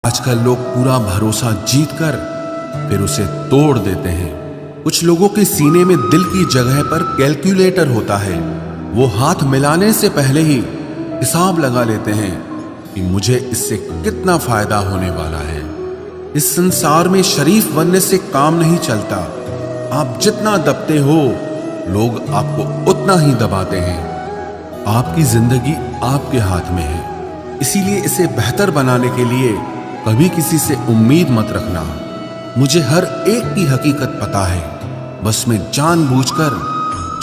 आजकल लोग पूरा भरोसा जीतकर फिर उसे तोड़ देते हैं। कुछ लोगों के सीने में दिल की जगह पर कैलकुलेटर होता है। वो हाथ मिलाने से पहले ही हिसाब लगा लेते हैं कि मुझे इससे कितना फायदा होने वाला है। इस संसार में शरीफ बनने से काम नहीं चलता। आप जितना दबते हो, लोग आपको उतना ही दबाते हैं। आपकी जिंदगी आपके हाथ में है, इसीलिए इसे बेहतर बनाने के लिए कभी किसी से उम्मीद मत रखना। मुझे हर एक की हकीकत पता है, बस मैं जानबूझकर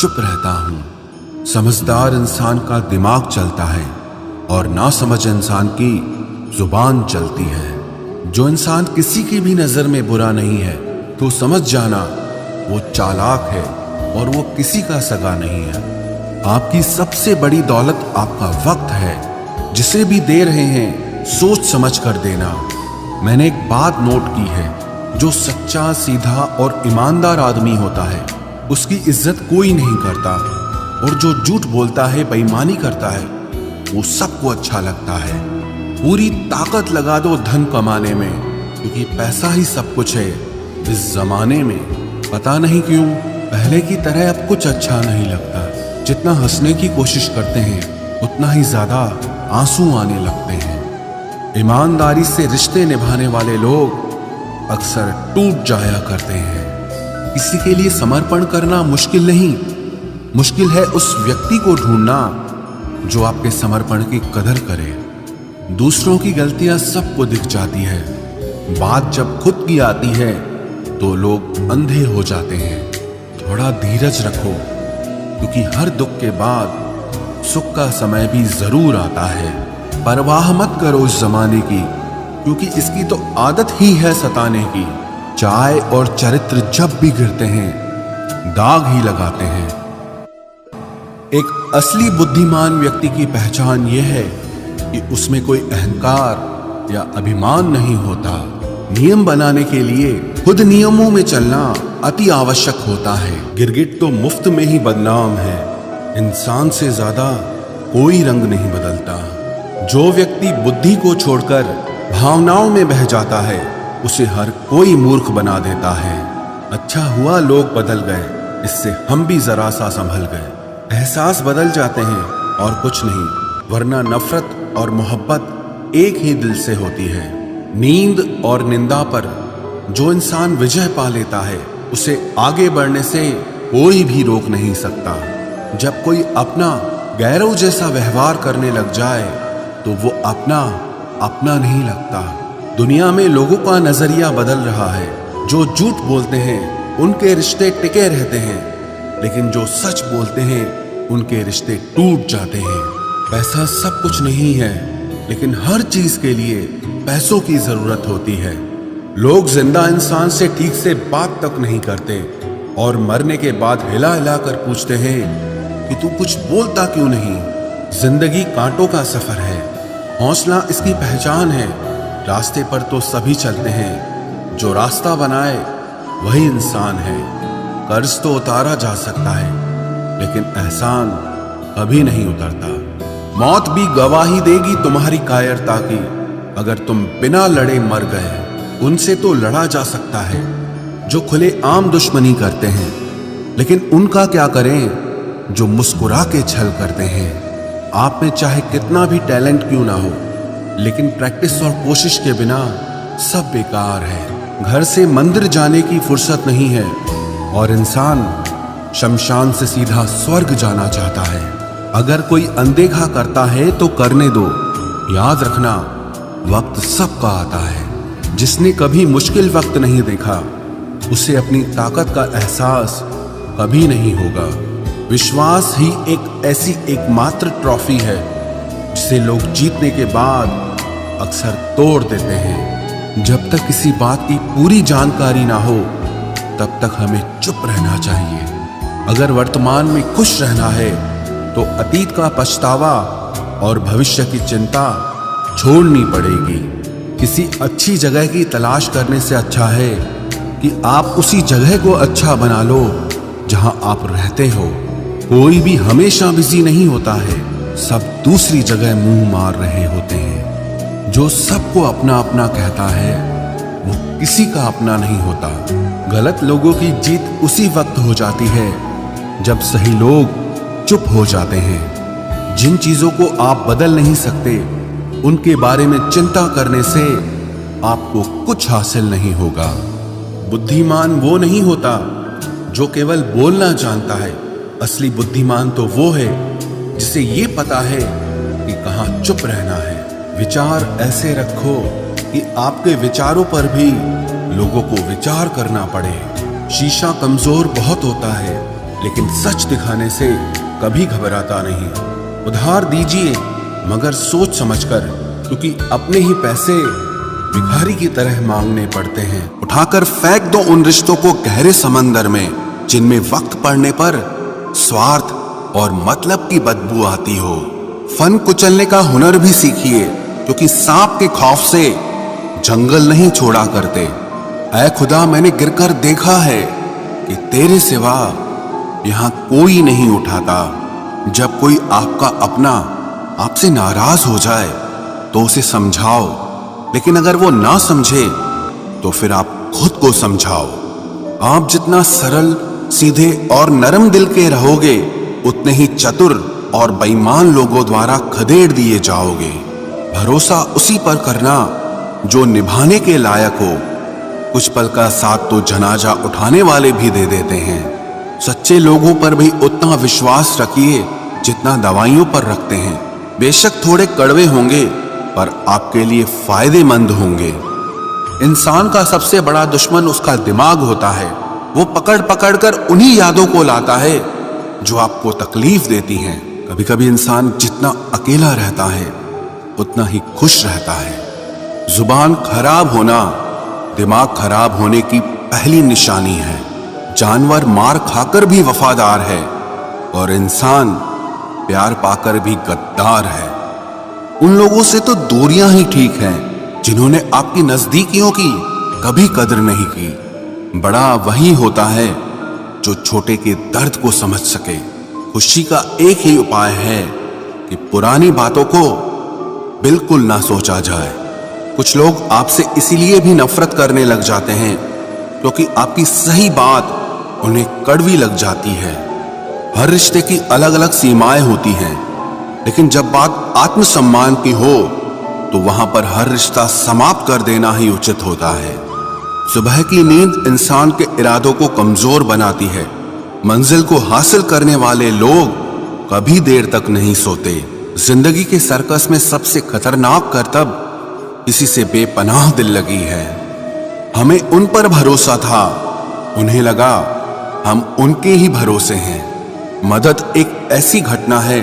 चुप रहता हूं। समझदार इंसान का दिमाग चलता है और नासमझ इंसान की जुबान चलती है। जो इंसान किसी की भी नजर में बुरा नहीं है तो समझ जाना वो चालाक है और वो किसी का सगा नहीं है। आपकी सबसे बड़ी दौलत आपका वक्त है। जिसे भी दे रहे हैं सोच समझ कर देना। मैंने एक बात नोट की है, जो सच्चा, सीधा और ईमानदार आदमी होता है उसकी इज्जत कोई नहीं करता, और जो झूठ बोलता है, बेईमानी करता है, वो सबको अच्छा लगता है। पूरी ताकत लगा दो धन कमाने में, क्योंकि पैसा ही सब कुछ है इस जमाने में। पता नहीं क्यों पहले की तरह अब कुछ अच्छा नहीं लगता। जितना हंसने की कोशिश करते हैं उतना ही ज्यादा आंसू आने लगते हैं। ईमानदारी से रिश्ते निभाने वाले लोग अक्सर टूट जाया करते हैं। किसी के लिए समर्पण करना मुश्किल नहीं, मुश्किल है उस व्यक्ति को ढूंढना जो आपके समर्पण की कदर करे। दूसरों की गलतियां सबको दिख जाती है, बात जब खुद की आती है तो लोग अंधे हो जाते हैं। थोड़ा धीरज रखो, क्योंकि हर दुख के बाद सुख का समय भी जरूर आता है। परवाह मत करो इस जमाने की, क्योंकि इसकी तो आदत ही है सताने की। चाय और चरित्र जब भी गिरते हैं दाग ही लगाते हैं। एक असली बुद्धिमान व्यक्ति की पहचान यह है कि उसमें कोई अहंकार या अभिमान नहीं होता। नियम बनाने के लिए खुद नियमों में चलना अति आवश्यक होता है। गिरगिट तो मुफ्त में ही बदनाम है, इंसान से ज्यादा कोई रंग नहीं बदलता। जो व्यक्ति बुद्धि को छोड़कर भावनाओं में बह जाता है उसे हर कोई मूर्ख बना देता है। अच्छा हुआ लोग बदल गए, इससे हम भी जरा सा संभल गए। एहसास बदल जाते हैं और कुछ नहीं, वरना नफरत और मोहब्बत एक ही दिल से होती है। नींद और निंदा पर जो इंसान विजय पा लेता है उसे आगे बढ़ने से कोई भी रोक नहीं सकता। जब कोई अपना गैरों जैसा व्यवहार करने लग जाए तो वो अपना नहीं लगता। दुनिया में लोगों का नजरिया बदल रहा है। जो झूठ बोलते हैं उनके रिश्ते टिके रहते हैं, लेकिन जो सच बोलते हैं उनके रिश्ते टूट जाते हैं। पैसा सब कुछ नहीं है, लेकिन हर चीज के लिए पैसों की जरूरत होती है। लोग जिंदा इंसान से ठीक से बात तक नहीं करते और मरने के बाद हिला हिला कर पूछते हैं कि तू कुछ बोलता क्यों नहीं। जिंदगी कांटों का सफर है, हौसला इसकी पहचान है। रास्ते पर तो सभी चलते हैं, जो रास्ता बनाए वही इंसान है। कर्ज तो उतारा जा सकता है, लेकिन एहसान कभी नहीं उतरता। मौत भी गवाही देगी तुम्हारी कायरता की। अगर तुम बिना लड़े मर गए, उनसे तो लड़ा जा सकता है जो खुले आम दुश्मनी करते हैं, लेकिन उनका क्या करें जो मुस्कुरा के छल करते हैं। आप में चाहे कितना भी टैलेंट क्यों ना हो, लेकिन प्रैक्टिस और कोशिश के बिना सब बेकार है। घर से मंदिर जाने की फुर्सत नहीं है और इंसान शमशान से सीधा स्वर्ग जाना चाहता है। अगर कोई अनदेखा करता है तो करने दो। याद रखना, वक्त सबका आता है। जिसने कभी मुश्किल वक्त नहीं देखा उसे अपनी ताकत का एहसास कभी नहीं होगा। विश्वास ही एक ऐसी एकमात्र ट्रॉफी है जिसे लोग जीतने के बाद अक्सर तोड़ देते हैं। जब तक किसी बात की पूरी जानकारी ना हो तब तक हमें चुप रहना चाहिए। अगर वर्तमान में खुश रहना है तो अतीत का पछतावा और भविष्य की चिंता छोड़नी पड़ेगी। किसी अच्छी जगह की तलाश करने से अच्छा है कि आप उसी जगह को अच्छा बना लो जहां आप रहते हो। कोई भी हमेशा बिजी नहीं होता है, सब दूसरी जगह मुंह मार रहे होते हैं। जो सबको अपना अपना कहता है वो किसी का अपना नहीं होता। गलत लोगों की जीत उसी वक्त हो जाती है जब सही लोग चुप हो जाते हैं। जिन चीजों को आप बदल नहीं सकते उनके बारे में चिंता करने से आपको कुछ हासिल नहीं होगा। बुद्धिमान वो नहीं होता जो केवल बोलना जानता है। असली बुद्धिमान तो वो है जिसे ये पता है कि कहाँ चुप रहना है। विचार ऐसे रखो कि आपके विचारों पर भी लोगों को विचार करना पड़े। शीशा कमजोर बहुत होता है लेकिन सच दिखाने से कभी घबराता नहीं। उधार दीजिए मगर सोच समझकर, क्योंकि अपने ही पैसे भिखारी की तरह मांगने पड़ते हैं। उठाकर फेंक दो उन रिश्तों को गहरे समंदर में जिनमें वक्त पड़ने पर स्वार्थ और मतलब की बदबू आती हो। फन कुचलने का हुनर भी सीखिए, क्योंकि सांप के खौफ से जंगल नहीं छोड़ा करते। ऐ खुदा, मैंने गिरकर देखा है कि तेरे सिवा यहां कोई नहीं उठाता। जब कोई आपका अपना आपसे नाराज हो जाए तो उसे समझाओ, लेकिन अगर वो ना समझे तो फिर आप खुद को समझाओ। आप जितना सरल, सीधे और नरम दिल के रहोगे उतने ही चतुर और बेईमान लोगों द्वारा खदेड़ दिए जाओगे। भरोसा उसी पर करना जो निभाने के लायक हो। कुछ पल का साथ तो जनाजा उठाने वाले भी दे देते हैं। सच्चे लोगों पर भी उतना विश्वास रखिए जितना दवाइयों पर रखते हैं। बेशक थोड़े कड़वे होंगे पर आपके लिए फायदेमंद होंगे। इंसान का सबसे बड़ा दुश्मन उसका दिमाग होता है। वो पकड़ पकड़ कर उन्हीं यादों को लाता है जो आपको तकलीफ देती हैं। कभी कभी इंसान जितना अकेला रहता है उतना ही खुश रहता है। जुबान खराब होना दिमाग खराब होने की पहली निशानी है। जानवर मार खाकर भी वफादार है और इंसान प्यार पाकर भी गद्दार है। उन लोगों से तो दूरियां ही ठीक हैं जिन्होंने आपकी नजदीकियों की कभी कदर नहीं की। बड़ा वही होता है जो छोटे के दर्द को समझ सके। खुशी का एक ही उपाय है कि पुरानी बातों को बिल्कुल ना सोचा जाए। कुछ लोग आपसे इसीलिए भी नफरत करने लग जाते हैं क्योंकि आपकी सही बात उन्हें कड़वी लग जाती है। हर रिश्ते की अलग अलग सीमाएं होती हैं, लेकिन जब बात आत्मसम्मान की हो तो वहां पर हर रिश्ता समाप्त कर देना ही उचित होता है। सुबह की नींद इंसान के इरादों को कमजोर बनाती है। मंजिल को हासिल करने वाले लोग कभी देर तक नहीं सोते। जिंदगी के सर्कस में सबसे खतरनाक करतब किसी से बेपनाह दिल लगी है। हमें उन पर भरोसा था, उन्हें लगा हम उनके ही भरोसे हैं। मदद एक ऐसी घटना है,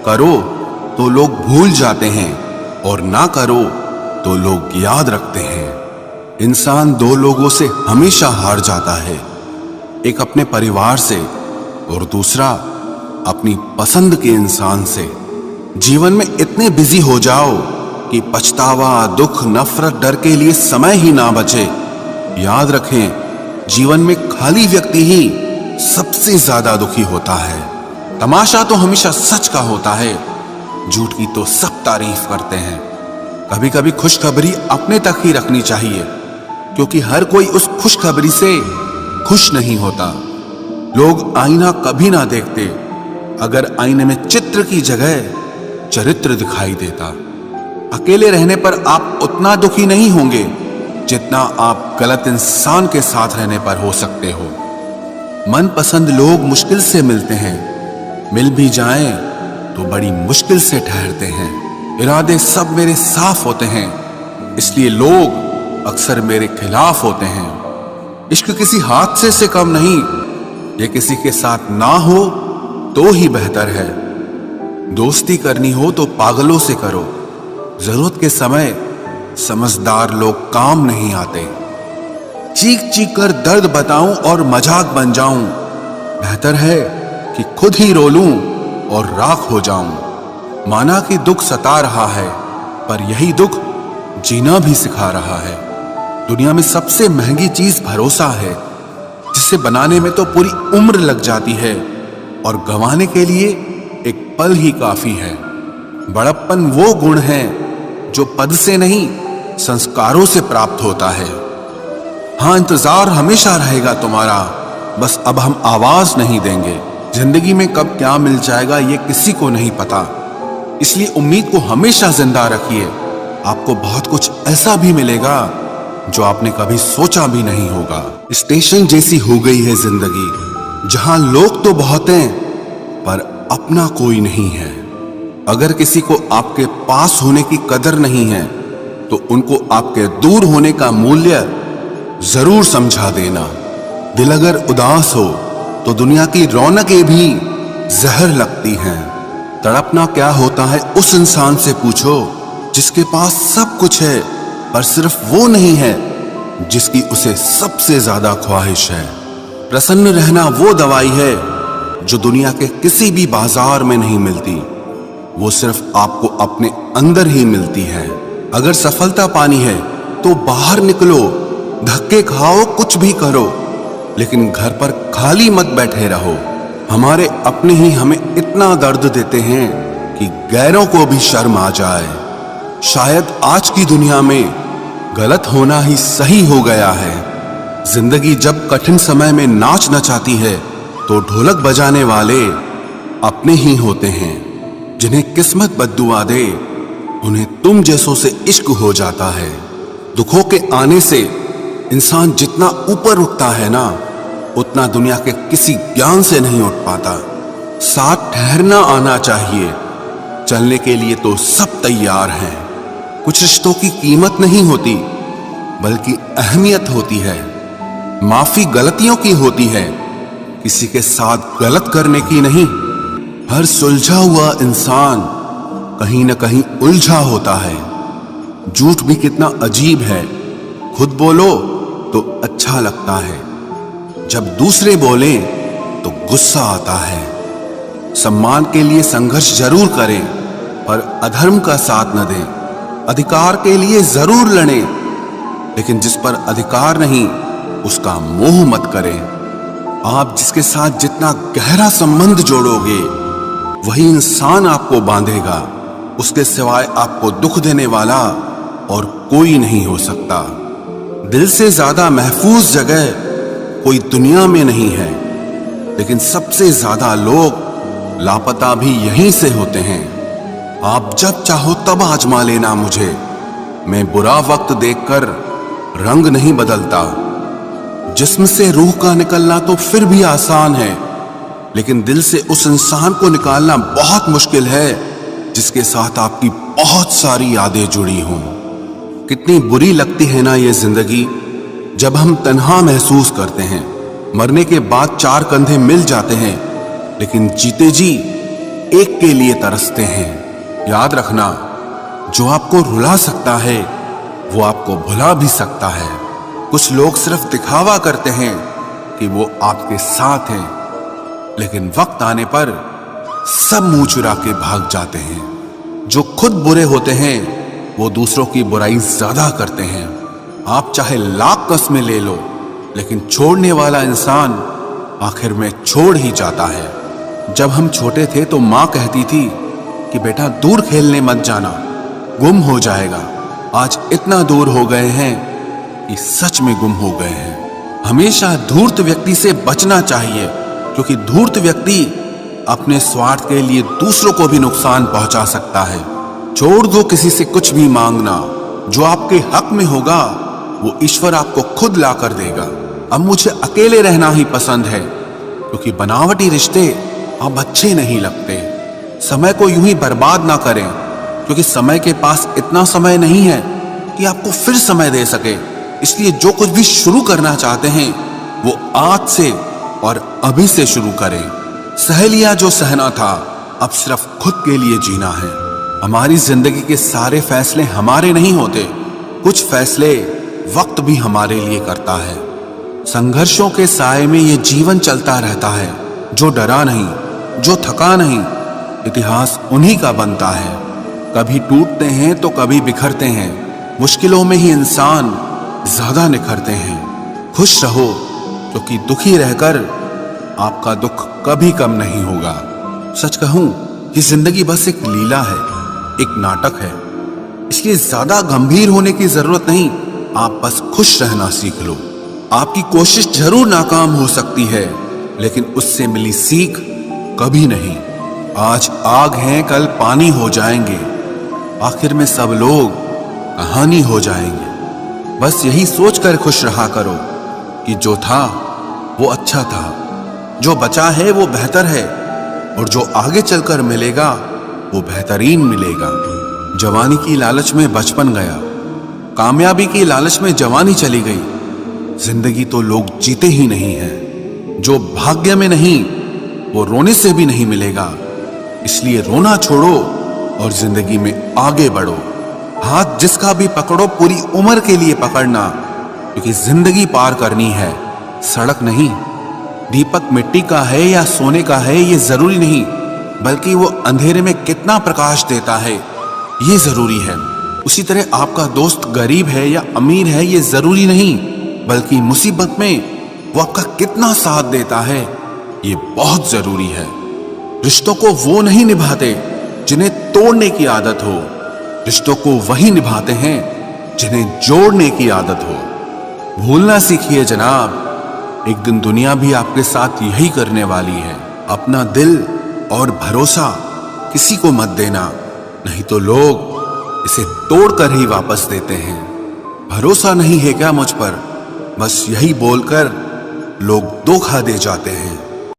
करो तो लोग भूल जाते हैं और ना करो तो लोग याद रखते हैं। इंसान दो लोगों से हमेशा हार जाता है, एक अपने परिवार से और दूसरा अपनी पसंद के इंसान से। जीवन में इतने बिजी हो जाओ कि पछतावा, दुख, नफरत, डर के लिए समय ही ना बचे। याद रखें, जीवन में खाली व्यक्ति ही सबसे ज्यादा दुखी होता है। तमाशा तो हमेशा सच का होता है, झूठ की तो सब तारीफ करते हैं। कभी कभी खुशखबरी अपने तक ही रखनी चाहिए, क्योंकि हर कोई उस खुशखबरी से खुश नहीं होता। लोग आईना कभी ना देखते अगर आईने में चित्र की जगह चरित्र दिखाई देता। अकेले रहने पर आप उतना दुखी नहीं होंगे जितना आप गलत इंसान के साथ रहने पर हो सकते हो। मनपसंद लोग मुश्किल से मिलते हैं, मिल भी जाएं तो बड़ी मुश्किल से ठहरते हैं। इरादे सब मेरे साफ होते हैं, इसलिए लोग अक्सर मेरे खिलाफ होते हैं। इश्क किसी हादसे से कम नहीं, ये किसी के साथ ना हो तो ही बेहतर है। दोस्ती करनी हो तो पागलों से करो, जरूरत के समय समझदार लोग काम नहीं आते। चीख चीख कर दर्द बताऊं और मजाक बन जाऊं, बेहतर है कि खुद ही रो लूं और राख हो जाऊं। माना कि दुख सता रहा है, पर यही दुख जीना भी सिखा रहा है। दुनिया में सबसे महंगी चीज भरोसा है, जिसे बनाने में तो पूरी उम्र लग जाती है और गंवाने के लिए एक पल ही काफी है। बड़प्पन वो गुण है जो पद से नहीं संस्कारों से प्राप्त होता है। हाँ, इंतजार हमेशा रहेगा तुम्हारा, बस अब हम आवाज नहीं देंगे। जिंदगी में कब क्या मिल जाएगा ये किसी को नहीं पता, इसलिए उम्मीद को हमेशा जिंदा रखिए। आपको बहुत कुछ ऐसा भी मिलेगा जो आपने कभी सोचा भी नहीं होगा। स्टेशन जैसी हो गई है जिंदगी, जहां लोग तो बहुत हैं पर अपना कोई नहीं है। अगर किसी को आपके पास होने की कदर नहीं है तो उनको आपके दूर होने का मूल्य जरूर समझा देना। दिल अगर उदास हो तो दुनिया की रौनकें भी जहर लगती हैं। तड़पना क्या होता है उस इंसान से पूछो जिसके पास सब कुछ है पर सिर्फ वो नहीं है जिसकी उसे सबसे ज्यादा ख्वाहिश है। प्रसन्न रहना वो दवाई है जो दुनिया के किसी भी बाजार में नहीं मिलती, वो सिर्फ आपको अपने अंदर ही मिलती है। अगर सफलता पानी है तो बाहर निकलो, धक्के खाओ, कुछ भी करो, लेकिन घर पर खाली मत बैठे रहो। हमारे अपने ही हमें इतना दर्द देते हैं कि गैरों को भी शर्म आ जाए। शायद आज की दुनिया में गलत होना ही सही हो गया है। जिंदगी जब कठिन समय में नाच नचाती है तो ढोलक बजाने वाले अपने ही होते हैं। जिन्हें किस्मत बद्दुआ दे उन्हें तुम जैसों से इश्क हो जाता है। दुखों के आने से इंसान जितना ऊपर उठता है ना, उतना दुनिया के किसी ज्ञान से नहीं उठ पाता। साथ ठहरना आना चाहिए, चलने के लिए तो सब तैयार हैं। कुछ रिश्तों की कीमत नहीं होती बल्कि अहमियत होती है। माफी गलतियों की होती है, किसी के साथ गलत करने की नहीं। हर सुलझा हुआ इंसान कहीं न कहीं उलझा होता है। झूठ भी कितना अजीब है, खुद बोलो तो अच्छा लगता है, जब दूसरे बोले तो गुस्सा आता है। सम्मान के लिए संघर्ष जरूर करें पर अधर्म का साथ न दें। अधिकार के लिए जरूर लड़ें, लेकिन जिस पर अधिकार नहीं उसका मोह मत करें। आप जिसके साथ जितना गहरा संबंध जोड़ोगे वही इंसान आपको बांधेगा। उसके सिवाय आपको दुख देने वाला और कोई नहीं हो सकता। दिल से ज्यादा महफूज जगह कोई दुनिया में नहीं है, लेकिन सबसे ज्यादा लोग लापता भी यहीं से होते हैं। आप जब चाहो तब आजमा लेना मुझे, मैं बुरा वक्त देखकर रंग नहीं बदलता। जिस्म से रूह का निकलना तो फिर भी आसान है, लेकिन दिल से उस इंसान को निकालना बहुत मुश्किल है जिसके साथ आपकी बहुत सारी यादें जुड़ी हों। कितनी बुरी लगती है ना ये जिंदगी, जब हम तन्हा महसूस करते हैं। मरने के बाद चार कंधे मिल जाते हैं, लेकिन जीते जी एक के लिए तरसते हैं। याद रखना, जो आपको रुला सकता है वो आपको भुला भी सकता है। कुछ लोग सिर्फ दिखावा करते हैं कि वो आपके साथ हैं, लेकिन वक्त आने पर सब मुंह चुरा के भाग जाते हैं। जो खुद बुरे होते हैं वो दूसरों की बुराई ज्यादा करते हैं। आप चाहे लाख कस्में ले लो, लेकिन छोड़ने वाला इंसान आखिर में छोड़ ही जाता है। जब हम छोटे थे तो माँ कहती थी कि बेटा दूर खेलने मत जाना, गुम हो जाएगा। आज इतना दूर हो गए हैं कि सच में गुम हो गए हैं। हमेशा धूर्त व्यक्ति से बचना चाहिए, क्योंकि धूर्त व्यक्ति अपने स्वार्थ के लिए दूसरों को भी नुकसान पहुंचा सकता है। छोड़ दो किसी से कुछ भी मांगना, जो आपके हक में होगा वो ईश्वर आपको खुद ला कर देगा। अब मुझे अकेले रहना ही पसंद है, क्योंकि बनावटी रिश्ते अब अच्छे नहीं लगते। समय को यूं ही बर्बाद ना करें, क्योंकि समय के पास इतना समय नहीं है कि आपको फिर समय दे सके। इसलिए जो कुछ भी शुरू करना चाहते हैं वो आज से और अभी से शुरू करें। सह लिया जो सहना था, अब सिर्फ खुद के लिए जीना है। हमारी जिंदगी के सारे फैसले हमारे नहीं होते, कुछ फैसले वक्त भी हमारे लिए करता है। संघर्षों के साए में ये जीवन चलता रहता है। जो डरा नहीं, जो थका नहीं, इतिहास उन्हीं का बनता है। कभी टूटते हैं तो कभी बिखरते हैं। मुश्किलों में ही इंसान ज्यादा निखरते हैं। खुश रहो, क्योंकि दुखी रहकर आपका दुख कभी कम नहीं होगा। सच कहूं कि जिंदगी बस एक लीला है, एक नाटक है। इसलिए ज्यादा गंभीर होने की जरूरत नहीं, आप बस खुश रहना सीख लो। आपकी कोशिश जरूर नाकाम हो सकती है, लेकिन उससे मिली सीख कभी नहीं। आज आग हैं, कल पानी हो जाएंगे, आखिर में सब लोग कहानी हो जाएंगे। बस यही सोचकर खुश रहा करो कि जो था वो अच्छा था, जो बचा है वो बेहतर है, और जो आगे चलकर मिलेगा वो बेहतरीन मिलेगा। जवानी की लालच में बचपन गया, कामयाबी की लालच में जवानी चली गई। जिंदगी तो लोग जीते ही नहीं हैं। जो भाग्य में नहीं वो रोने से भी नहीं मिलेगा। इसलिए रोना छोड़ो और जिंदगी में आगे बढ़ो। हाथ जिसका भी पकड़ो पूरी उम्र के लिए पकड़ना, क्योंकि जिंदगी पार करनी है, सड़क नहीं। दीपक मिट्टी का है या सोने का है ये जरूरी नहीं, बल्कि वो अंधेरे में कितना प्रकाश देता है ये जरूरी है। उसी तरह आपका दोस्त गरीब है या अमीर है ये जरूरी नहीं, बल्कि मुसीबत में वो आपका कितना साथ देता है ये बहुत जरूरी है। रिश्तों को वो नहीं निभाते जिन्हें तोड़ने की आदत हो, रिश्तों को वही निभाते हैं जिन्हें जोड़ने की आदत हो। भूलना सीखिए जनाब, एक दिन दुनिया भी आपके साथ यही करने वाली है। अपना दिल और भरोसा किसी को मत देना, नहीं तो लोग इसे तोड़कर ही वापस देते हैं। भरोसा नहीं है क्या मुझ पर, बस यही बोलकर लोग धोखा दे जाते हैं।